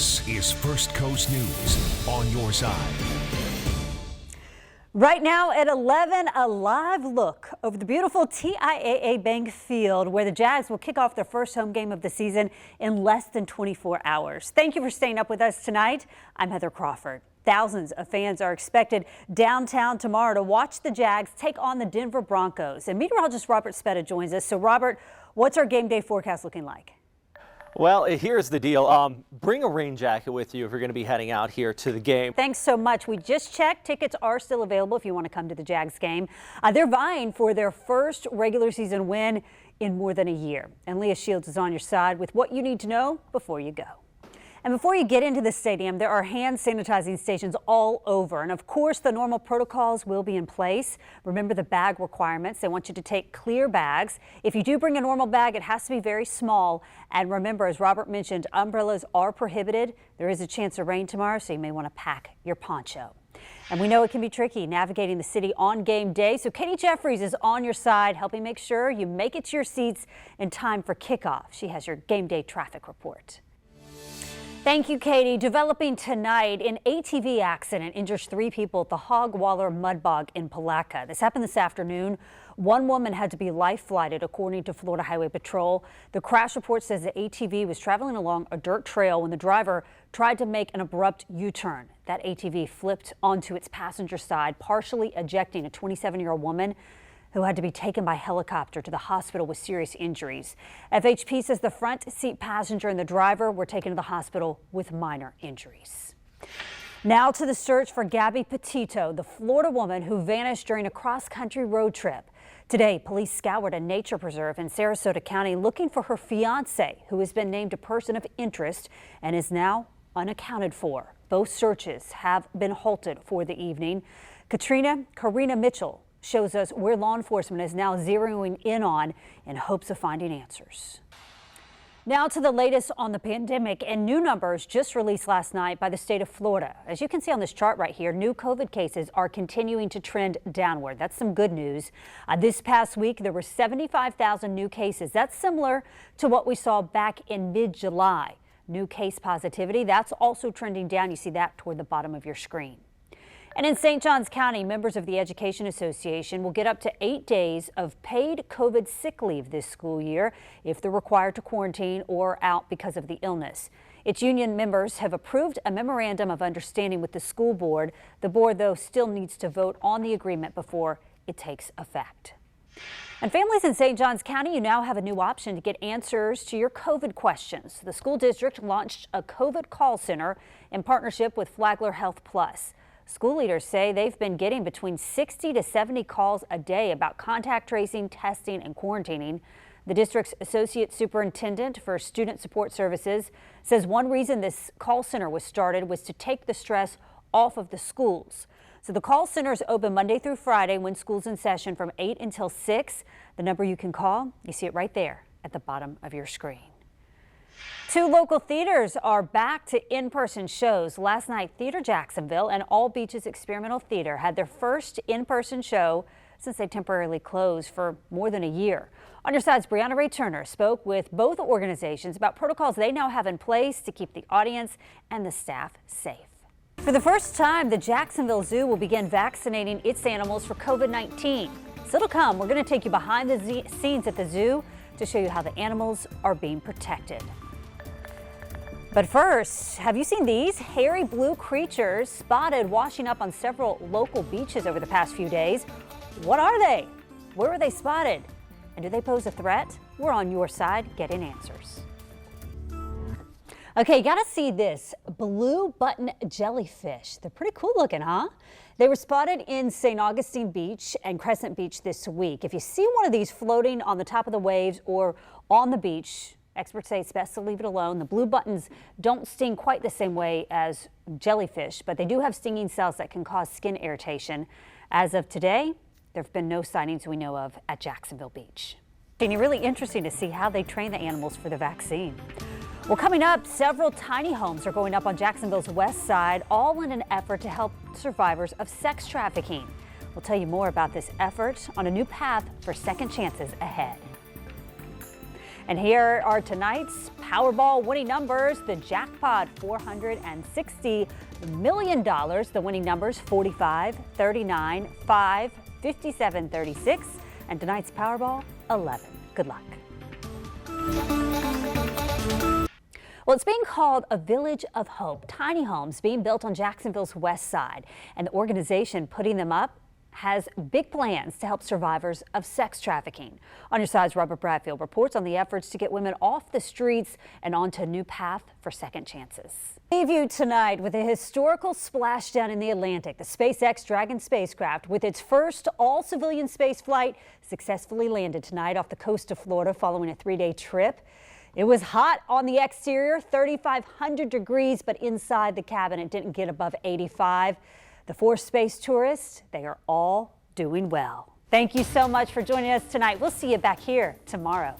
This is First Coast News on your side. Right now at 11, a live look over the beautiful TIAA Bank Field where the Jags will kick off their first home game of the season in less than 24 hours. Thank you for staying up with us tonight. I'm Heather Crawford. Thousands of fans are expected downtown tomorrow to watch the Jags take on the Denver Broncos. And meteorologist Robert Speta joins us. So Robert, what's our game day forecast looking like? Well, here's the deal. Bring a rain jacket with you if you're going to be heading out here to the game. Thanks so much. We just checked. Tickets are still available if you want to come to the Jags game. They're vying for their first regular season win in more than a year. And Leah Shields is on your side with what you need to know before you go. And before you get into the stadium, there are hand sanitizing stations all over. And of course, the normal protocols will be in place. Remember the bag requirements. They want you to take clear bags. If you do bring a normal bag, it has to be very small. And remember, as Robert mentioned, umbrellas are prohibited. There is a chance of rain tomorrow, so you may want to pack your poncho. And we know it can be tricky navigating the city on game day. So Katie Jeffries is on your side, helping make sure you make it to your seats in time for kickoff. She has your game day traffic report. Thank you, Katie. Developing tonight, an ATV accident injures 3 people at the Hogwaller Mud Bog in Palatka. This happened this afternoon. One woman had to be life flighted, according to Florida Highway Patrol. The crash report says the ATV was traveling along a dirt trail when the driver tried to make an abrupt U-turn. That ATV flipped onto its passenger side, partially ejecting a 27-year-old woman who had to be taken by helicopter to the hospital with serious injuries. FHP says the front seat passenger and the driver were taken to the hospital with minor injuries. Now to the search for Gabby Petito, the Florida woman who vanished during a cross-country road trip. Today, police scoured a nature preserve in Sarasota County looking for her fiance, who has been named a person of interest and is now unaccounted for. Both searches have been halted for the evening. Karina Mitchell shows us where law enforcement is now zeroing in on in hopes of finding answers. Now to the latest on the pandemic and new numbers just released last night by the state of Florida. As you can see on this chart right here, new COVID cases are continuing to trend downward. That's some good news. This past week, there were 75,000 new cases. That's similar to what we saw back in mid-July. New case positivity, that's also trending down. You see that toward the bottom of your screen. And in St. Johns County, members of the Education Association will get up to 8 days of paid COVID sick leave this school year if they're required to quarantine or out because of the illness. Its union members have approved a memorandum of understanding with the school board. The board, though, still needs to vote on the agreement before it takes effect. And families in St. Johns County, you now have a new option to get answers to your COVID questions. The school district launched a COVID call center in partnership with Flagler Health Plus. School leaders say they've been getting between 60 to 70 calls a day about contact tracing, testing, and quarantining. The district's associate superintendent for student support services says one reason this call center was started was to take the stress off of the schools. So the call center is open Monday through Friday when school's in session from 8 until 6. The number you can call, you see it right there at the bottom of your screen. 2 local theaters are back to in-person shows. Last night, Theater Jacksonville and All Beaches Experimental Theater had their first in-person show since they temporarily closed for more than a year. On your side's Brianna Ray Turner spoke with both organizations about protocols they now have in place to keep the audience and the staff safe. For the first time, the Jacksonville Zoo will begin vaccinating its animals for COVID-19. So it'll come. We're going to take you behind the scenes at the zoo to show you how the animals are being protected. But first, have you seen these hairy blue creatures spotted washing up on several local beaches over the past few days? What are they? Where were they spotted? And do they pose a threat? We're on your side getting answers. Okay, you gotta see this blue button jellyfish. They're pretty cool looking, huh? They were spotted in St. Augustine Beach and Crescent Beach this week. If you see one of these floating on the top of the waves or on the beach, experts say it's best to leave it alone. The blue buttons don't sting quite the same way as jellyfish, but they do have stinging cells that can cause skin irritation. As of today, there have been no sightings we know of at Jacksonville Beach. And it's really interesting to see how they train the animals for the vaccine. Well, coming up, several tiny homes are going up on Jacksonville's west side, all in an effort to help survivors of sex trafficking. We'll tell you more about this effort on a new path for second chances ahead. And here are tonight's Powerball winning numbers. The jackpot, $460 million. The winning numbers, 45, 39, 5, 57, 36. And tonight's Powerball, 11. Good luck. Well, it's being called a village of hope. Tiny homes being built on Jacksonville's west side. And the organization putting them up has big plans to help survivors of sex trafficking. On your side's Robert Bradfield reports on the efforts to get women off the streets and onto a new path for second chances. Leave you tonight with a historical splashdown in the Atlantic. The SpaceX Dragon spacecraft, with its first all-civilian space flight, successfully landed tonight off the coast of Florida following a 3-day trip. It was hot on the exterior, 3,500 degrees, but inside the cabin it didn't get above 85. The 4 space tourists, they are all doing well. Thank you so much for joining us tonight. We'll see you back here tomorrow.